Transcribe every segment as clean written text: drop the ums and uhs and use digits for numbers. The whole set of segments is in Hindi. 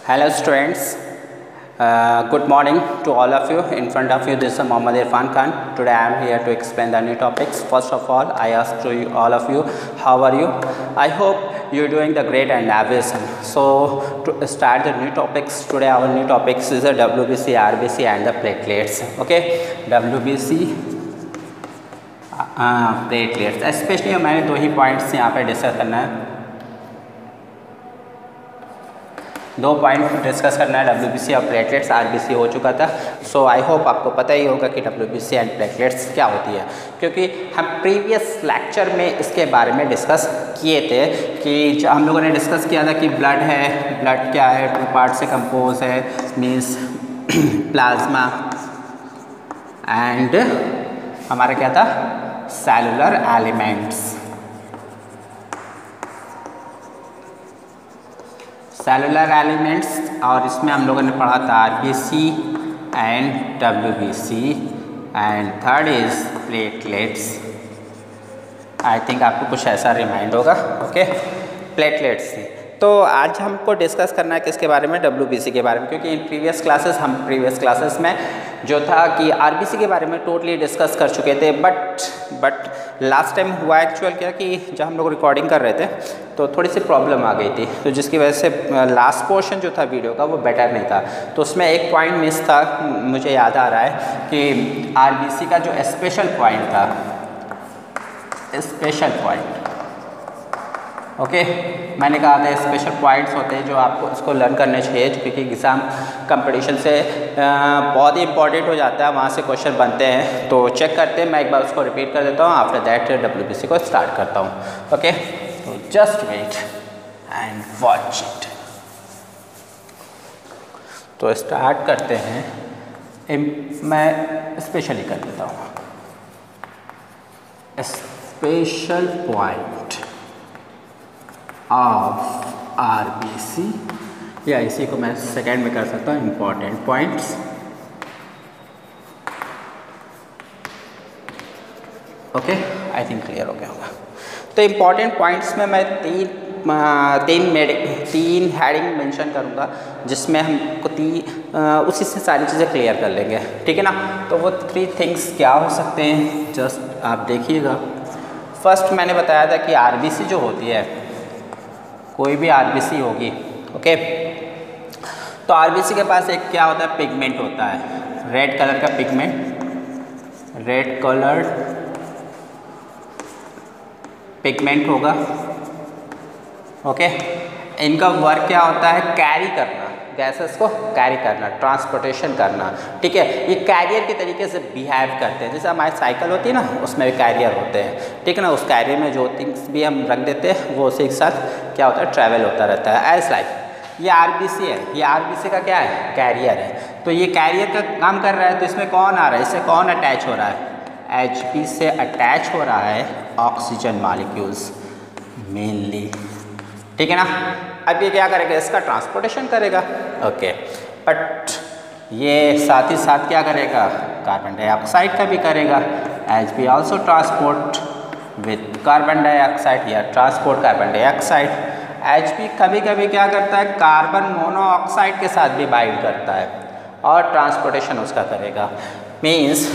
Hello students, good morning to all of you. In front of you this is Mohammad Irfan Khan. Today I am here to explain the new topics. First of all, I ask to you, all of you, how are you? I hope you are doing the great and awesome. So to start the new topics, today our new topics is the WBC, RBC and the platelets. Okay, WBC platelets specially हमारे दो ही पॉइंट्स यहाँ पे डिस्कस करना है, दो पॉइंट डिस्कस करना है WBC और प्लेटलेट्स। RBC हो चुका था, सो आई होप आपको पता ही होगा कि WBC एंड प्लेटलेट्स क्या होती है, क्योंकि हम प्रीवियस लेक्चर में इसके बारे में डिस्कस किए थे कि हम लोगों ने डिस्कस किया था कि ब्लड है, ब्लड क्या है, 2 पार्ट से कंपोज है, मीन्स प्लाज्मा एंड हमारा क्या था, सेलुलर एलिमेंट्स। सेलुलर एलिमेंट्स, और इसमें हम लोगों ने पढ़ा था RBC and WBC and third is platelets. I think आपको कुछ ऐसा रिमाइंड होगा। Okay, platelets. तो आज हमको डिस्कस करना है किसके बारे में, WBC के बारे में, क्योंकि इन प्रीवियस क्लासेस में जो था कि RBC के बारे में टोटली डिस्कस कर चुके थे, बट लास्ट टाइम हुआ एक्चुअल क्या कि जब हम लोग रिकॉर्डिंग कर रहे थे तो थोड़ी सी प्रॉब्लम आ गई थी, तो जिसकी वजह से लास्ट पोर्शन जो था वीडियो का वो बेटर नहीं था। तो उसमें एक पॉइंट मिस था, मुझे याद आ रहा है कि RBC का जो स्पेशल पॉइंट था, स्पेशल पॉइंट, ओके, मैंने कहा था स्पेशल पॉइंट्स होते हैं जो आपको इसको लर्न करने चाहिए, क्योंकि एग्ज़ाम कंपटीशन से बहुत ही इंपॉर्टेंट हो जाता है, वहाँ से क्वेश्चन बनते हैं। तो चेक करते हैं, मैं एक बार उसको रिपीट कर देता हूँ, आफ्टर दैट WBC को स्टार्ट करता हूँ। ओके, तो just wait and watch it. तो स्टार्ट करते हैं, मैं स्पेशली कर देता हूँ, स्पेशल पॉइंट ऑफ RBC, या इसी को मैं सेकेंड में कर सकता हूँ, important points. Okay, I think clear हो गया होगा। तो इम्पॉर्टेंट पॉइंट्स में मैं तीन हेडिंग मेंशन करूँगा, जिसमें हमको उसी से सारी चीज़ें क्लियर कर लेंगे, ठीक है ना। तो वो 3 थिंग्स क्या हो सकते हैं, जस्ट आप देखिएगा। फर्स्ट मैंने बताया था कि RBC जो होती है, कोई भी RBC होगी, ओके, तो RBC के पास एक क्या होता है, पिगमेंट होता है, रेड कलर का पिगमेंट, रेड कलर्ड पिगमेंट होगा। ओके, इनका वर्क क्या होता है, कैरी करना, गैसेस को कैरी करना, ट्रांसपोर्टेशन करना, ठीक है। ये कैरियर के तरीके से बिहेव करते हैं, जैसे हमारी साइकिल होती है ना, उसमें भी कैरियर होते हैं, ठीक है ना। उस कैरियर में जो थिंग्स भी हम रख देते हैं वो उसी के साथ क्या होता है, ट्रैवल होता रहता है, एज लाइक। ये RBC है, ये RBC का क्या है, कैरियर है। तो ये कैरियर का काम कर रहा है, तो इसमें कौन आ रहा है, इससे कौन अटैच हो रहा है, Hp से अटैच हो रहा है ऑक्सीजन मॉलिक्यूल्स मेनली, ठीक है ना। अब ये क्या करेगा, इसका ट्रांसपोर्टेशन करेगा, ओके, बट ये साथ ही साथ क्या करेगा, कार्बन डाइऑक्साइड का भी करेगा। Hp also transport with carbon dioxide या ट्रांसपोर्ट कार्बन डाइऑक्साइड। Hp कभी कभी क्या करता है, कार्बन मोनोऑक्साइड के साथ भी बाइंड करता है और ट्रांसपोर्टेशन उसका करेगा। मीन्स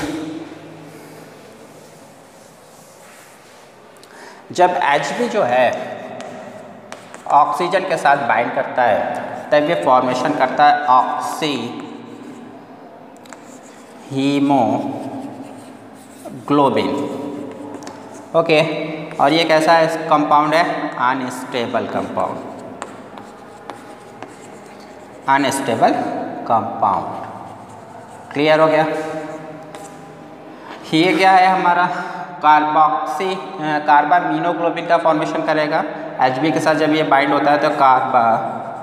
जब Hp जो है ऑक्सीजन के साथ बाइंड करता है, तब ये फॉर्मेशन करता है ऑक्सी हीमोग्लोबिन, ओके। और ये कैसा है, कंपाउंड है, unstable compound, unstable compound, clear हो गया। ये क्या है हमारा, कार्बामीनोग्लोबिन का फॉर्मेशन करेगा। Hb के साथ जब ये बाइंड होता है तो कार्बामीनो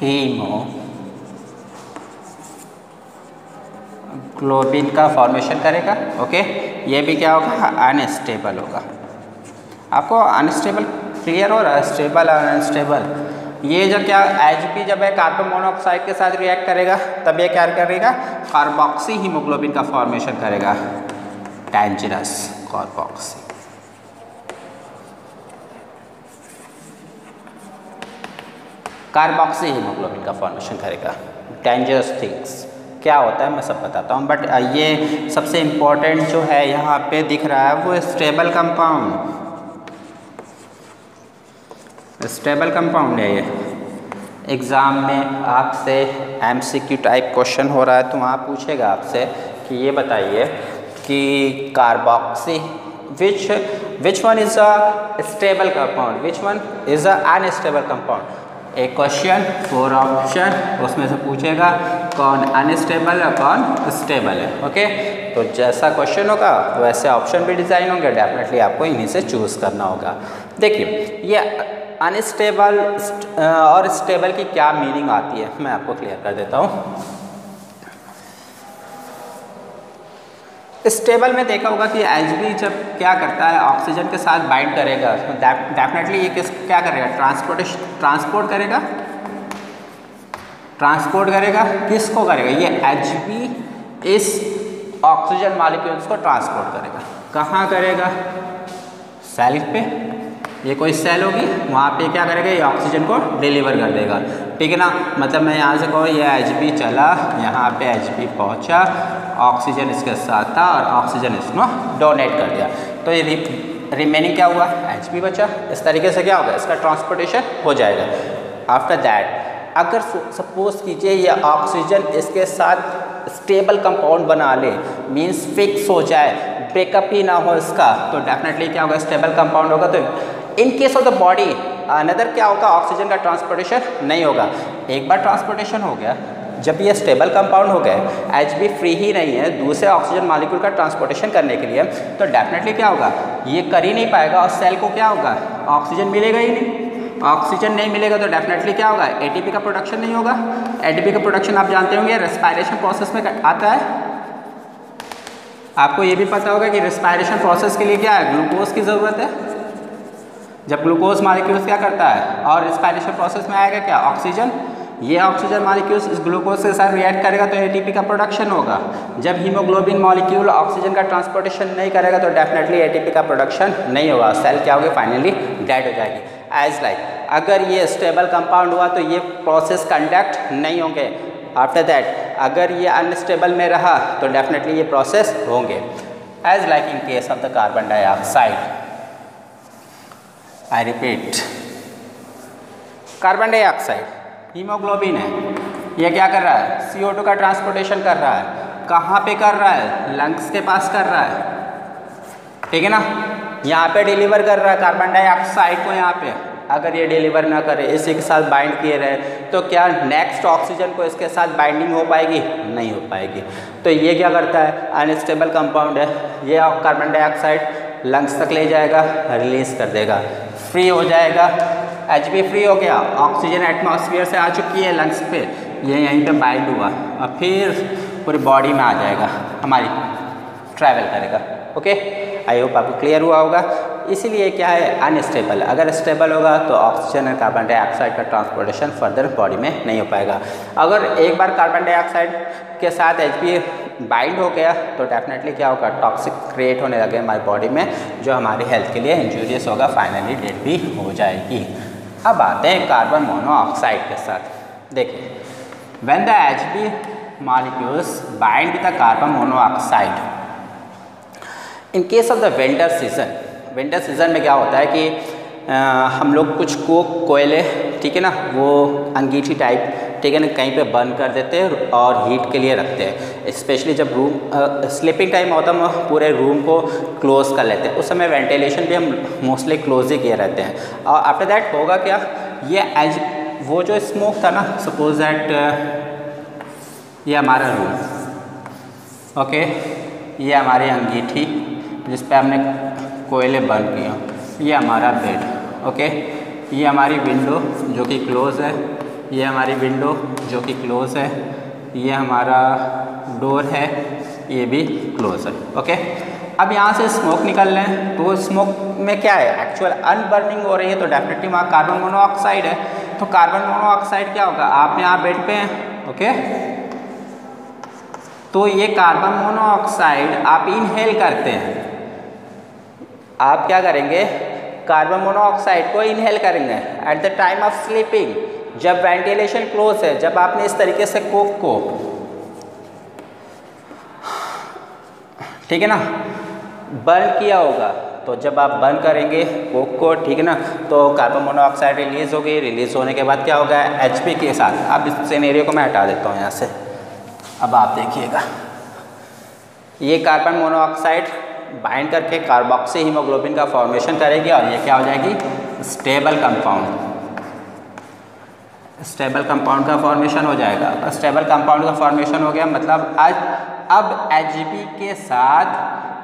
हीमोग्लोबिन का फॉर्मेशन करेगा, ओके। ये भी क्या होगा, अनस्टेबल होगा। आपको अनस्टेबल क्लियर हो रहा है, स्टेबल और अनस्टेबल। ये जो क्या, Hp जब है कार्बन मोनोऑक्साइड के साथ रिएक्ट करेगा, तब ये क्या करेगा, कार्बोक्सी हीमोग्लोबिन का फॉर्मेशन करेगा, डेंजरस कार्बोक्सी। कार्बोक्सी हीमोग्लोबिन का फॉर्मेशन करेगा। डेंजरस थिंग्स क्या होता है मैं सब बताता हूँ, बट ये सबसे इम्पोर्टेंट जो है यहाँ पे दिख रहा है वो स्टेबल कंपाउंड, स्टेबल कंपाउंड है ये। एग्ज़ाम में आपसे MCQ टाइप क्वेश्चन हो रहा है तो वहाँ पूछेगा आपसे कि ये बताइए कि carboxy which one is a stable compound, which one is a unstable compound। एक क्वेश्चन 4 ऑप्शन, उसमें से पूछेगा कौन अनस्टेबल है कौन स्टेबल है। ओके, तो जैसा क्वेश्चन होगा वैसे ऑप्शन भी डिज़ाइन होंगे, डेफिनेटली आपको इन्हीं से चूज़ करना होगा। देखिए ये अनस्टेबल और स्टेबल की क्या मीनिंग आती है मैं आपको क्लियर कर देता हूँ। स्टेबल में देखा होगा कि Hb जब क्या करता है ऑक्सीजन के साथ बाइंड करेगा तो डेफिनेटली ये क्या करेगा, ट्रांसपोर्ट करेगा। किसको करेगा, ये Hb इस ऑक्सीजन मॉलिक्यूल्स को ट्रांसपोर्ट करेगा। कहाँ करेगा, सेल पे, ये कोई सेल होगी वहाँ पे क्या करेगा, ये ऑक्सीजन को डिलीवर कर देगा। ठीक है ना, मतलब मैं यहाँ से कहूँ ये Hb चला, यहाँ पे Hb पहुँचा, ऑक्सीजन इसके साथ था और ऑक्सीजन इसको डोनेट कर दिया, तो ये रिमेनिंग क्या हुआ, Hb बचा। इस तरीके से क्या होगा, इसका ट्रांसपोर्टेशन हो जाएगा। आफ्टर दैट अगर सपोज कीजिए ये ऑक्सीजन इसके साथ स्टेबल कंपाउंड बना ले, मीन्स फिक्स हो जाए, ब्रेकअप ही ना हो इसका, तो डेफिनेटली क्या होगा, स्टेबल कंपाउंड होगा। तो इन case of the body another क्या होगा, ऑक्सीजन का ट्रांसपोर्टेशन नहीं होगा। एक बार ट्रांसपोर्टेशन हो गया, जब ये स्टेबल कंपाउंड हो गए, Hb फ्री ही नहीं है दूसरे ऑक्सीजन मॉलिक्यूल का ट्रांसपोर्टेशन करने के लिए, तो डेफिनेटली क्या होगा, ये कर ही नहीं पाएगा और सेल को क्या होगा, ऑक्सीजन मिलेगा ही नहीं। ऑक्सीजन नहीं मिलेगा तो डेफिनेटली क्या होगा, ATP का प्रोडक्शन नहीं होगा। ATP का प्रोडक्शन आप जानते होंगे रेस्पायरेशन प्रोसेस में आता है। आपको ये भी पता होगा कि रेस्पायरेशन प्रोसेस के लिए क्या है, ग्लूकोज की ज़रूरत है। जब ग्लूकोज मॉलिक्यूल्स क्या करता है और रेस्पायरेशन प्रोसेस में आएगा क्या, ऑक्सीजन। ये ऑक्सीजन मॉलिक्यूल्स इस ग्लूकोज के साथ रिएक्ट करेगा तो ATP का प्रोडक्शन होगा। जब हीमोग्लोबिन मॉलिक्यूल ऑक्सीजन का ट्रांसपोर्टेशन नहीं करेगा तो डेफिनेटली ATP का प्रोडक्शन नहीं होगा, सेल क्या होगी, फाइनली डेड हो जाएगी। एज लाइक अगर ये स्टेबल कंपाउंड हुआ तो ये प्रोसेस कंडक्ट नहीं होंगे। आफ्टर दैट अगर ये अनस्टेबल में रहा तो डेफिनेटली ये प्रोसेस होंगे। As like in case of the carbon dioxide, I repeat, carbon dioxide haemoglobin है, ये क्या कर रहा है, CO2 का ट्रांसपोर्टेशन कर रहा है। कहाँ पे कर रहा है, लंग्स के पास कर रहा है। ठीक है ना, यहाँ पे डिलीवर कर रहा है कार्बन डाइऑक्साइड को। यहाँ पे अगर ये डिलीवर ना करे, इसी के साथ बाइंड किए रहे, तो क्या नेक्स्ट ऑक्सीजन को इसके साथ बाइंडिंग हो पाएगी, नहीं हो पाएगी। तो ये क्या करता है, अनस्टेबल कंपाउंड है, ये कार्बन डाइऑक्साइड लंग्स तक ले जाएगा, रिलीज कर देगा, फ्री हो जाएगा। Hb फ्री हो गया, ऑक्सीजन एटमॉस्फेयर से आ चुकी है लंग्स पे, ये यहीं पे बाइंड हुआ और फिर पूरी बॉडी में आ जाएगा, हमारी ट्रैवल करेगा। ओके, आई होप आपको क्लियर हुआ होगा। इसीलिए क्या है, अनस्टेबल। अगर स्टेबल होगा तो ऑक्सीजन और कार्बन डाइऑक्साइड का ट्रांसपोर्टेशन फर्दर बॉडी में नहीं हो पाएगा। अगर एक बार कार्बन डाइऑक्साइड के साथ Hb बाइंड हो गया तो डेफिनेटली क्या होगा, टॉक्सिक क्रिएट होने लगे हमारी बॉडी में, जो हमारी हेल्थ के लिए इंजूरियस होगा, फाइनली डेड भी हो जाएगी। अब आते हैं कार्बन मोनोऑक्साइड के साथ। देखिए, when the Hb molecules bind with the carbon monoxide in case of the winter season, winter season में क्या होता है कि हम लोग कुछ कोयले, ठीक है ना, वो अंगीठी टाइप, ठीक है ना, कहीं पे बर्न कर देते हैं और हीट के लिए रखते हैं। स्पेशली जब रूम स्लीपिंग टाइम होता है, हम पूरे रूम को क्लोज कर लेते हैं। उस समय वेंटिलेशन भी हम मोस्टली क्लोज ही किए रहते हैं। और आफ्टर दैट होगा क्या, ये वो जो स्मोक था ना, सपोज दैट ये हमारा रूम, ओके, ये हमारी अंगीठी जिस पे हमने कोयले बर्न किया, ये हमारा बेड, ओके, ये हमारी विंडो जो कि क्लोज़ है, ये हमारी विंडो जो कि क्लोज़ है, ये हमारा डोर है, ये भी क्लोज़ है। ओके, अब यहाँ से स्मोक निकल रहे हैं, तो स्मोक में क्या है, एक्चुअल अनबर्निंग हो रही है, तो डेफिनेटली वहाँ कार्बन मोनोऑक्साइड है। तो कार्बन मोनोऑक्साइड क्या होगा, आप यहाँ बेड पे हैं, ओके, तो ये कार्बन मोनोऑक्साइड आप इनहेल करते हैं। आप क्या करेंगे, कार्बन मोनोऑक्साइड को इनहेल करेंगे at the time of sleeping, जब वेंटिलेशन क्लोज है, जब आपने इस तरीके से कोक को, ठीक है ना, बर्न किया होगा, तो जब आप बर्न करेंगे कोक को, ठीक है ना, तो कार्बन मोनोऑक्साइड रिलीज होगी। रिलीज होने के बाद क्या होगा, Hp के साथ, अब इस सिनेरियो को मैं हटा देता हूँ यहाँ से। अब आप देखिएगा, ये कार्बन मोनोऑक्साइड बाइंड करके कार्बोक्सी हीमोग्लोबिन का फॉर्मेशन करेगी और ये क्या हो जाएगी, स्टेबल कंपाउंड। स्टेबल कंपाउंड का फॉर्मेशन हो जाएगा। स्टेबल कंपाउंड का फॉर्मेशन हो गया, मतलब अब Hb के साथ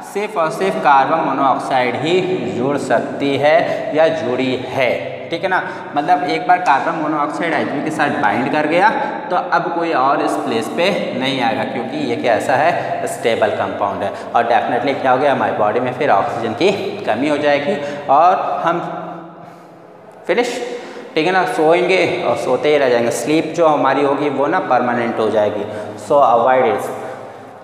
सिर्फ और सिर्फ कार्बन मोनोऑक्साइड ही जुड़ सकती है या जुड़ी है, ठीक है ना। मतलब एक बार कार्बन मोनोऑक्साइड Hb के साथ बाइंड कर गया तो अब कोई और इस प्लेस पे नहीं आएगा, क्योंकि ये कैसा है, स्टेबल कंपाउंड है। और डेफिनेटली क्या हो गया, हमारी बॉडी में फिर ऑक्सीजन की कमी हो जाएगी और हम फिनिश, ठीक है ना, सोएंगे और सोते ही रह जाएंगे। स्लीप जो हमारी होगी वो ना परमानेंट हो जाएगी। सो अवॉइड इट,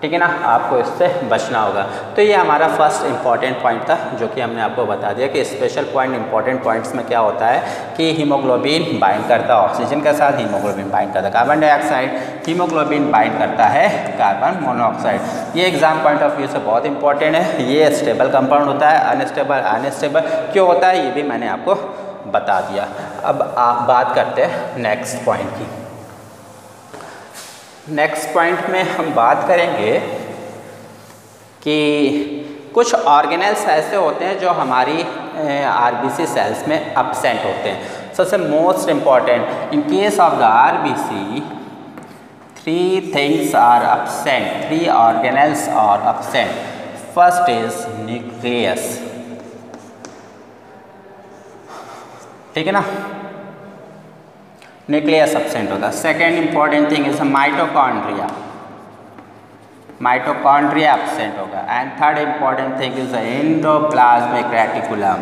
ठीक है ना, आपको इससे बचना होगा। तो ये हमारा फर्स्ट इंपॉर्टेंट पॉइंट था जो कि हमने आपको बता दिया कि स्पेशल पॉइंट, इंपॉर्टेंट पॉइंट्स में क्या होता है कि हीमोग्लोबिन बाइंड करता है ऑक्सीजन के साथ, हीमोग्लोबिन बाइंड करता है कार्बन डाइऑक्साइड, हीमोग्लोबिन बाइंड करता है कार्बन मोनोऑक्साइड। ये एग्जाम पॉइंट ऑफ व्यू से बहुत इंपॉर्टेंट है। ये स्टेबल कंपाउंड होता है, अनस्टेबल क्यों होता है ये भी मैंने आपको बता दिया। अब आप बात करते हैं नेक्स्ट पॉइंट की। नेक्स्ट पॉइंट में हम बात करेंगे कि कुछ ऑर्गेनेल्स ऐसे होते हैं जो हमारी आरबीसी सेल्स में एब्सेंट होते हैं। सबसे most important, in case of the RBC 3 things are absent, 3 organelles are absent. First is nucleus, ठीक है ना, न्यूक्लियस एब्सेंट होगा। Second important thing is mitochondria, mitochondria absent होगा। And third important thing is endoplasmic reticulum,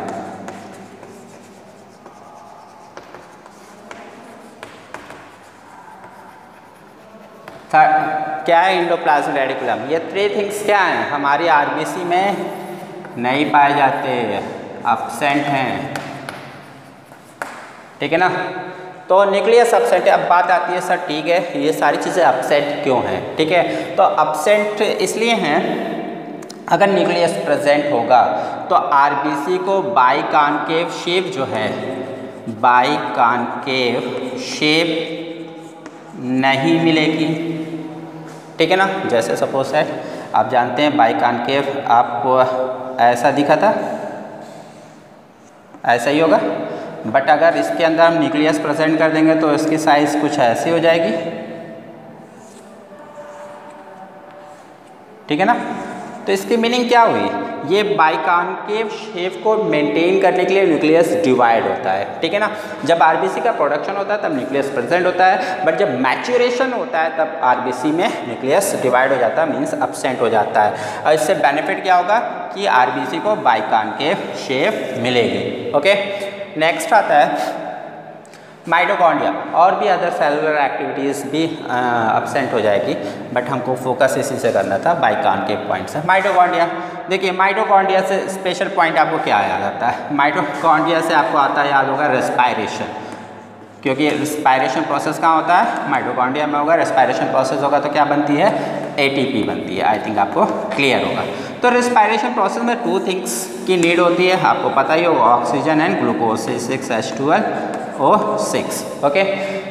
क्या है एंडोप्लाज्मिक रेटिकुलम। ये 3 थिंग्स क्या हैं, हमारी आरबीसी में नहीं पाए जाते, एब्सेंट हैं, ठीक है ना। तो न्यूक्लियस एब्सेंट है। अब बात आती है सर ठीक है ये सारी चीज़ें एब्सेंट क्यों हैं, ठीक है, तो एब्सेंट इसलिए हैं, अगर न्यूक्लियस प्रेजेंट होगा तो आरबीसी को बाइकॉन्केव शेप जो है, बाइकॉन्केव शेप नहीं मिलेगी, ठीक है ना। जैसे सपोज है, आप जानते हैं बाइकॉन्केव आपको ऐसा दिखा था, ऐसा ही होगा, बट अगर इसके अंदर हम न्यूक्लियस प्रेजेंट कर देंगे तो इसकी साइज कुछ ऐसी हो जाएगी, ठीक है ना। तो इसकी मीनिंग क्या हुई, ये बाइकॉन्केव शेप को मेंटेन करने के लिए न्यूक्लियस डिवाइड होता है, ठीक है ना। जब आरबीसी का प्रोडक्शन होता है तब न्यूक्लियस प्रेजेंट होता है, बट जब मैच्योरेशन होता है तब आरबीसी में न्यूक्लियस डिवाइड हो जाता है, मींस एब्सेंट हो जाता है। और इससे बेनिफिट क्या होगा कि आरबीसी को बाइकॉन्केव शेप मिलेगी। ओके, नेक्स्ट आता है माइटोकॉन्ड्रिया। और भी अदर सेलुलर एक्टिविटीज़ भी एब्सेंट हो जाएगी, बट हमको फोकस इसी से करना था बाइकॉन्केव पॉइंट से। माइटोकॉन्ड्रिया, देखिए माइटोकॉन्ड्रिया से स्पेशल पॉइंट आपको क्या याद आता है, माइटोकॉन्ड्रिया से आपको आता है, याद होगा रेस्पायरेशन, क्योंकि रेस्पायरेशन प्रोसेस कहाँ होता है, माइटोकॉन्ड्रिया में होगा। रेस्पायरेशन प्रोसेस होगा तो क्या बनती है, एटीपी बनती है। आई थिंक आपको क्लियर होगा। तो रेस्पायरेशन प्रोसेस में 2 थिंग्स की नीड होती है, आपको पता ही होगा, oxygen and glucose, C6H12O6। Okay,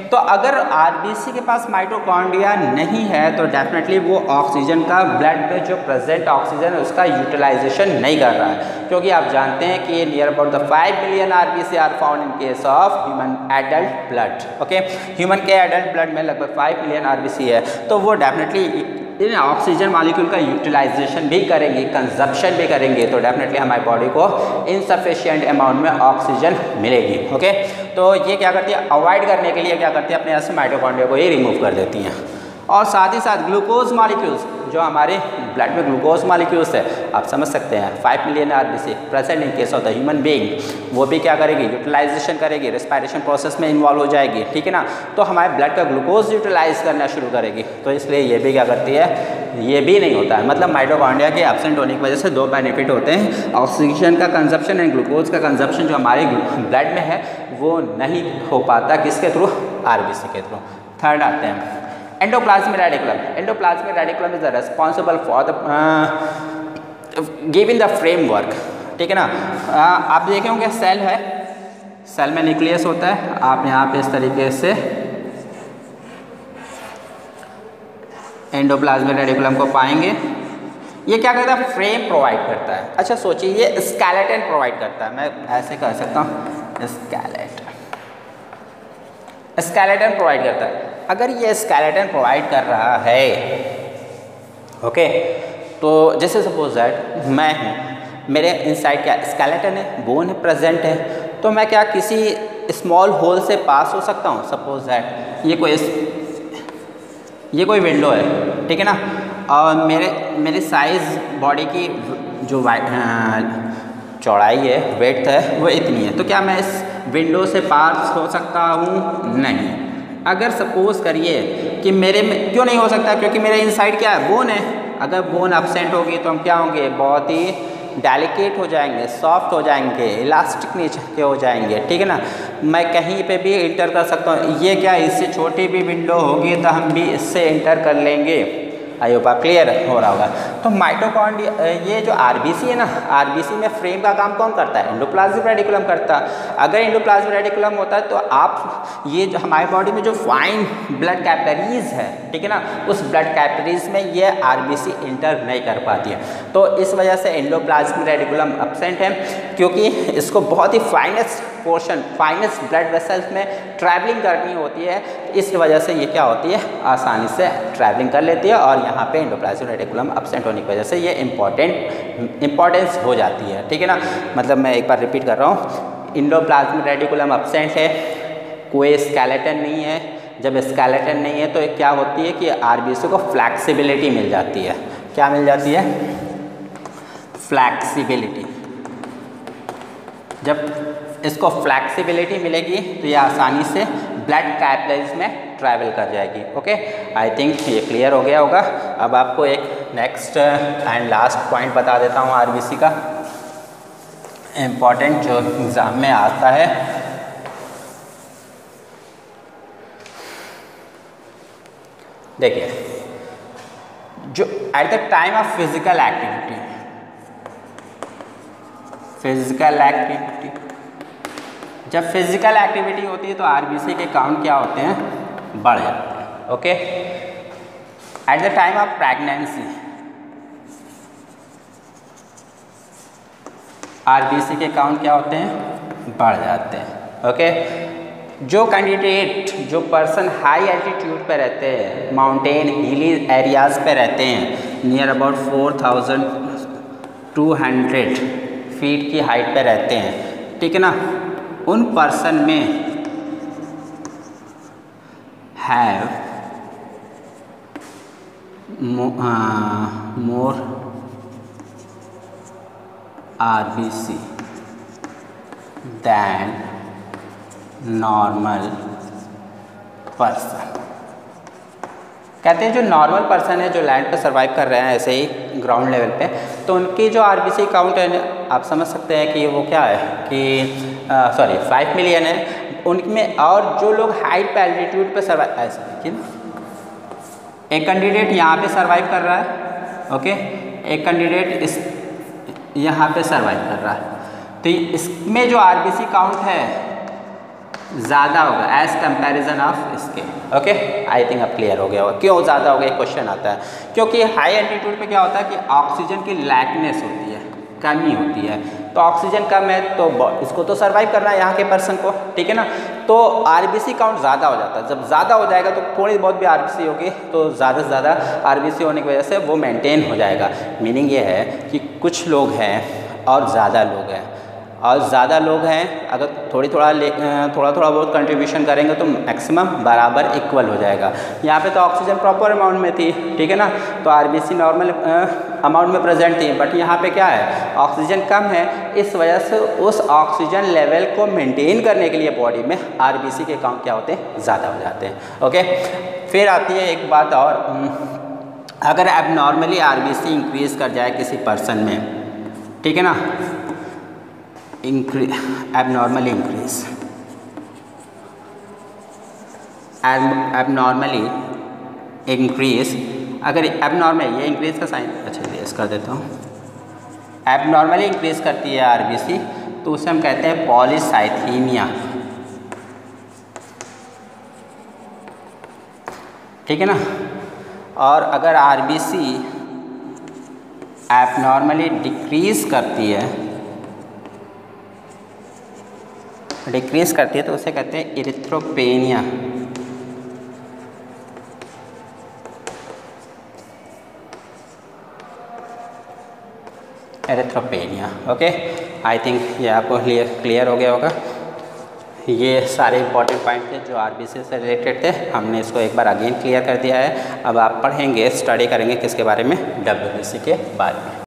तो अगर आरबीसी के पास माइटोकॉन्ड्रिया नहीं है तो डेफिनेटली वो ऑक्सीजन का, ब्लड में जो प्रेजेंट ऑक्सीजन है उसका यूटिलाइजेशन नहीं कर रहा है, क्योंकि आप जानते हैं कि near about the 5 billion RBC are found in case of human adult blood. Okay, human के एडल्ट ब्लड में लगभग 5 बिलियन आरबीसी है, तो वो डेफिनेटली इन ऑक्सीजन मॉलिक्यूल का यूटिलाइजेशन भी करेंगे, कंजप्शन भी करेंगे, तो डेफिनेटली हमारी बॉडी को इनसफिशिएंट अमाउंट में ऑक्सीजन मिलेगी। ओके, तो ये क्या करती है, अवॉइड करने के लिए क्या करती है, अपने यहाँ से माइटोकॉन्ड्रिया को ही रिमूव कर देती हैं। और साथ ही साथ ग्लूकोज मॉलिक्यूल्स, जो हमारे ब्लड में ग्लूकोज मॉलिक्यूल्स है, आप समझ सकते हैं 5 million RBC present in case of the human being, वो भी क्या करेगी, यूटिलाइजेशन करेगी, रेस्पायरेशन प्रोसेस में इन्वॉल्व हो जाएगी, ठीक है ना। तो हमारे ब्लड का ग्लूकोज यूटिलाइज करना शुरू करेगी, तो इसलिए ये भी क्या करती है, ये भी नहीं होता है। मतलब माइटोकॉन्ड्रिया के एब्सेंट होने की वजह से दो बेनिफिट होते हैं, ऑक्सीजन का कंजप्शन एंड ग्लूकोज का कंजप्शन जो हमारे ब्लड में है वो नहीं हो पाता, किसके थ्रू, आरबीसी के थ्रू। थर्ड आते हैं endoplasmic reticulum. Endoplasmic reticulum is responsible for the giving the framework, ठीक है ना। आप देखे होंगे सेल है, सेल में न्यूक्लियस होता है, आप यहाँ पे इस तरीके से एंडोप्लाज्मिक रेटिकुलम को पाएंगे। ये क्या करता है, फ्रेम प्रोवाइड करता है। अच्छा सोचिए, ये स्केलेटन प्रोवाइड करता है, मैं ऐसे कर सकता हूँ, स्केलेटन प्रोवाइड करता है। अगर ये स्केलेटन प्रोवाइड कर रहा है, ओके, तो जैसे सपोज दैट मैं हूँ, मेरे इनसाइड क्या स्केलेटन है, बोन है, प्रेजेंट है, तो मैं क्या किसी स्मॉल होल से पास हो सकता हूँ। सपोज दैट ये कोई विंडो है, ठीक है ना, और मेरी साइज़ बॉडी की जो चौड़ाई है, वेड्थ है, वो इतनी है, तो क्या मैं इस विंडो से पास हो सकता हूँ? नहीं। अगर सपोज करिए कि मेरे में क्यों नहीं हो सकता, क्योंकि मेरे इनसाइड क्या है, बोन है। अगर बोन एब्सेंट होगी तो हम क्या होंगे, बहुत ही डेलिकेट हो जाएंगे, सॉफ्ट हो जाएंगे, इलास्टिक नेचर के हो जाएंगे, ठीक है ना। मैं कहीं पे भी इंटर कर सकता हूँ। ये क्या, इससे छोटी भी विंडो होगी तो हम भी इससे इंटर कर लेंगे। आई होप आप क्लियर हो रहा होगा। तो माइटोकॉन्ड्रिया, ये जो आरबीसी है ना, आरबीसी में फ्रेम का काम कौन करता है, एंडोप्लाज्मिक रेटिकुलम करता है। अगर एंडोप्लाज्मिक रेटिकुलम होता है तो आप ये जो हमारी बॉडी में जो फाइन ब्लड कैपिलरीज है, ठीक है ना, उस ब्लड कैपिलरीज में ये आरबीसी इंटर नहीं कर पाती है। तो इस वजह से एंडोप्लाज्मिक रेटिकुलम एब्सेंट है, क्योंकि इसको बहुत ही finest portion, finest blood vessels में ट्रैवलिंग करनी होती है। इस वजह से ये क्या होती है, आसानी से ट्रैवलिंग कर लेती है, और यहाँ पे एंडोप्लाज्मिक रेटिकुलम एब्सेंट होने की वजह से ये इम्पॉर्टेंस हो जाती है, ठीक है ना। मतलब मैं एक बार रिपीट कर रहा हूँ, एंडोप्लाज्मिक रेटिकुलम एब्सेंट है, कोई स्केलेटन नहीं है। जब स्केलेटन नहीं है तो क्या होती है कि आरबीसी को फ्लैक्सिबिलिटी मिल जाती है। क्या मिल जाती है, फ्लैक्सिबिलिटी। जब इसको फ्लैक्सिबिलिटी मिलेगी तो ये आसानी से ब्लड कैपिलरीज में ट्रैवल कर जाएगी। ओके, आई थिंक ये क्लियर हो गया होगा। अब आपको एक नेक्स्ट एंड लास्ट पॉइंट बता देता हूँ आरबीसी का, इम्पॉर्टेंट जो एग्ज़ाम में आता है। देखिए, जो at the time of physical activity, जब फिजिकल एक्टिविटी होती है तो आरबीसी के काउंट क्या होते हैं, बढ़ जाते हैं। Okay, at the time of pregnancy RBC के काउंट क्या होते हैं, बढ़ जाते हैं। ओके, जो कैंडिडेट, जो पर्सन हाई एल्टीट्यूड पे रहते हैं, माउंटेन हिली एरियाज़ पे रहते हैं, नियर अबाउट 4200 फीट की हाइट पे रहते हैं, ठीक है ना, उन पर्सन में have more RBC than normal person. कहते हैं जो नॉर्मल पर्सन है, जो लैंड पे सर्वाइव कर रहे हैं ऐसे ही ग्राउंड लेवल पे, तो उनकी जो आरबीसी काउंट है आप समझ सकते हैं कि वो क्या है कि 5 मिलियन है उनमें। और जो लोग हाइट पे एल्टीट्यूड पे सर्वाइव, ऐसे देखिए एक कैंडिडेट यहाँ पे सर्वाइव कर रहा है, ओके, एक कैंडिडेट इस यहाँ पे सर्वाइव कर रहा है, तो इसमें जो आरबीसी काउंट है ज़्यादा होगा एज कंपैरिजन ऑफ इसके। ओके, आई थिंक अब क्लियर हो गया होगा क्यों ज़्यादा हो गया। क्वेश्चन आता है क्योंकि हाई एल्टीट्यूड पे क्या होता है कि ऑक्सीजन की लैकनेस होती है, कमी होती है, तो ऑक्सीजन कम है तो इसको तो सर्वाइव करना है यहाँ के पर्सन को, ठीक है ना। तो आरबीसी काउंट ज़्यादा हो जाता है। जब ज़्यादा हो जाएगा तो थोड़ी बहुत भी आरबीसी होगी तो ज़्यादा से ज़्यादा आरबीसी होने की वजह से वो मेंटेन हो जाएगा। मीनिंग ये है कि कुछ लोग हैं और ज़्यादा लोग हैं, और ज़्यादा लोग हैं अगर थोड़ा बहुत कंट्रीब्यूशन करेंगे तो मैक्सिमम बराबर इक्वल हो जाएगा। यहाँ पे तो ऑक्सीजन प्रॉपर अमाउंट में थी, ठीक है ना, तो आरबीसी नॉर्मल अमाउंट में प्रेजेंट थी, बट यहाँ पे क्या है ऑक्सीजन कम है, इस वजह से उस ऑक्सीजन लेवल को मेंटेन करने के लिए बॉडी में आरबीसी के काउंट क्या होते हैं, ज़्यादा हो जाते हैं। ओके, फिर आती है एक बात और, अगर एबनॉर्मली आरबीसी इंक्रीज कर जाए किसी पर्सन में, ठीक है ना, एबनॉर्मली इंक्रीज, अगर एबनॉर्मल, ये इंक्रीज का साइन, अच्छा ये कर देता हूँ, एबनॉर्मली इंक्रीज करती है आरबीसी तो उसे हम कहते हैं पॉलीसाइथीमिया, ठीक है ना। और अगर आरबीसी एबनॉर्मली डिक्रीज करती है तो उसे कहते हैं इरिथ्रोपेनिया, ओके। आई थिंक ये आपको क्लियर हो गया होगा। ये सारे इंपॉर्टेंट पॉइंट थे जो आरबीसी से रिलेटेड थे, हमने इसको एक बार अगेन क्लियर कर दिया है। अब आप पढ़ेंगे, स्टडी करेंगे किसके बारे में, डब्ल्यूबीसी के बारे में।